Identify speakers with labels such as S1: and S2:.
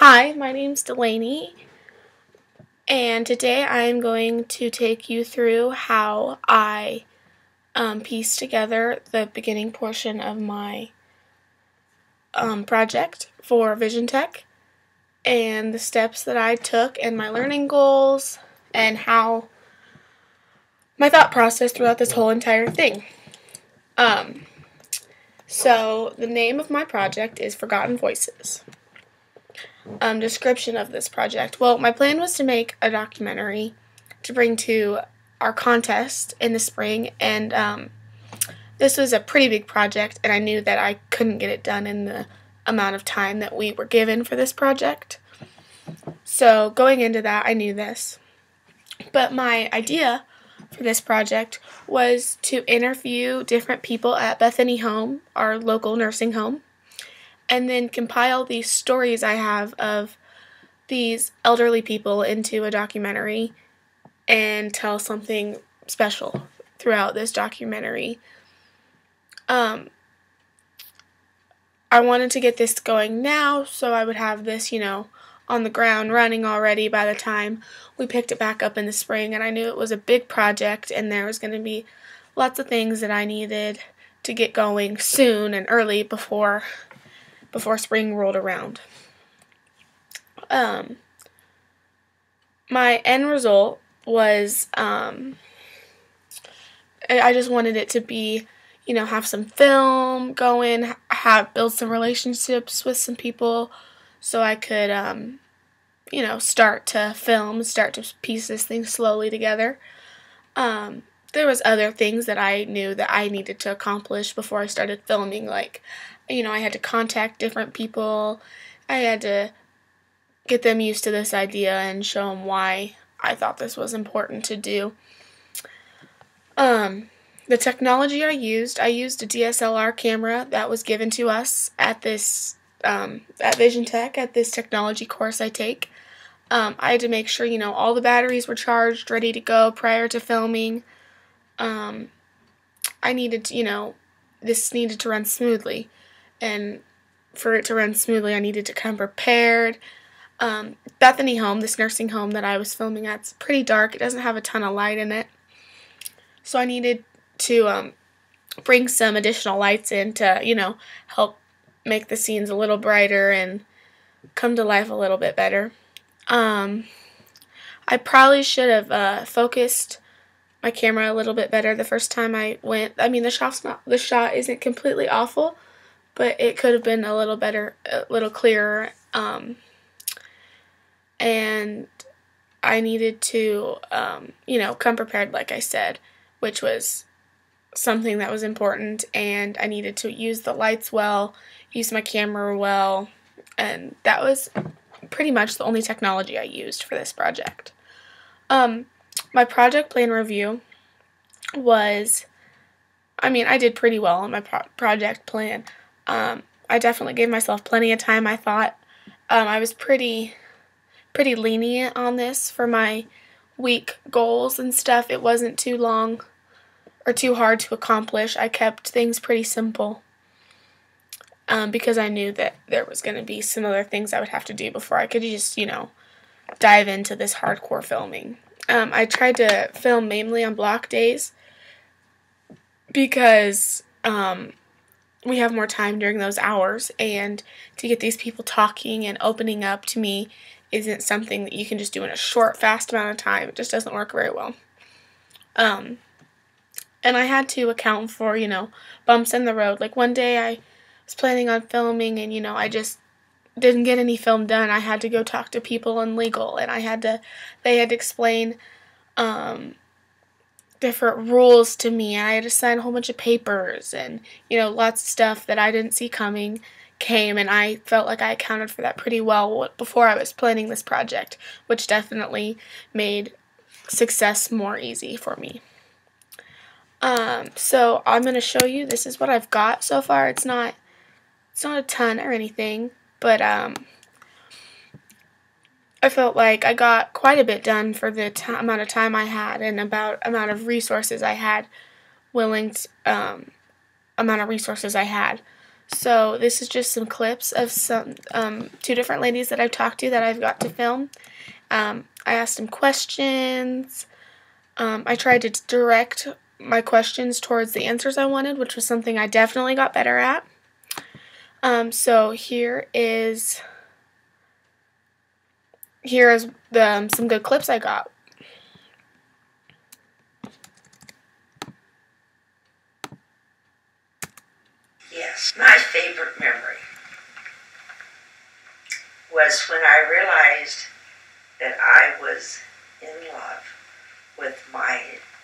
S1: Hi, my name's Delaney, and today I am going to take you through how I pieced together the beginning portion of my project for Vision Tech and the steps that I took and my learning goals and how my thought process throughout this whole entire thing. So the name of my project is Forgotten Voices. Description of this project. Well, my plan was to make a documentary to bring to our contest in the spring, and this was a pretty big project, and I knew that I couldn't get it done in the amount of time that we were given for this project. So going into that, I knew this. But my idea for this project was to interview different people at Bethany Home, our local nursing home, and then compile these stories I have of these elderly people into a documentary and tell something special throughout this documentary. I wanted to get this going now so I would have this, on the ground running already by the time we picked it back up in the spring, and I knew it was a big project and there was going to be lots of things that I needed to get going soon and early before spring rolled around. My end result was, I just wanted it to be, have some film going, build some relationships with some people so I could, start to film, start to piece this thing slowly together. There was other things that I knew that I needed to accomplish before I started filming, like, I had to contact different people. I had to get them used to this idea and show them why I thought this was important to do. The technology I used a DSLR camera that was given to us at this, at Vision Tech, at this technology course I take. I had to make sure, all the batteries were charged, ready to go prior to filming. I needed to, this needed to run smoothly. And for it to run smoothly, I needed to come prepared. Bethany Home, this nursing home that I was filming at, it's pretty dark. It doesn't have a ton of light in it. So I needed to bring some additional lights in to, help make the scenes a little brighter and come to life a little bit better. I probably should have focused my camera a little bit better the first time I went. I mean, the shot isn't completely awful, but it could have been a little better, a little clearer, and I needed to, come prepared, like I said, which was something that was important, and I needed to use the lights well, use my camera well, and that was pretty much the only technology I used for this project. My project plan review was, I did pretty well on my project plan. I definitely gave myself plenty of time, I thought. I was pretty lenient on this for my week goals and stuff. It wasn't too long or too hard to accomplish. I kept things pretty simple because I knew that there was going to be some other things I would have to do before I could just, dive into this hardcore filming. I tried to film mainly on block days because we have more time during those hours, and to get these people talking and opening up to me isn't something that you can just do in a short, fast amount of time. It just doesn't work very well. And I had to account for, bumps in the road. Like one day I was planning on filming and, I just didn't get any film done. I had to go talk to people in legal, and they had to explain different rules to me. I had to sign a whole bunch of papers, and lots of stuff that I didn't see coming came, and I felt like I accounted for that pretty well before I was planning this project, which definitely made success more easy for me. So I'm going to show you, this is what I've got so far. It's not a ton or anything, but I felt like I got quite a bit done for the amount of time I had and amount of resources I had. So this is just some clips of some two different ladies that I've talked to that I've got to film. I asked them questions. I tried to direct my questions towards the answers I wanted, which was something I definitely got better at. So here is some good clips I got.
S2: Yes, my favorite memory was when I realized that I was in love with my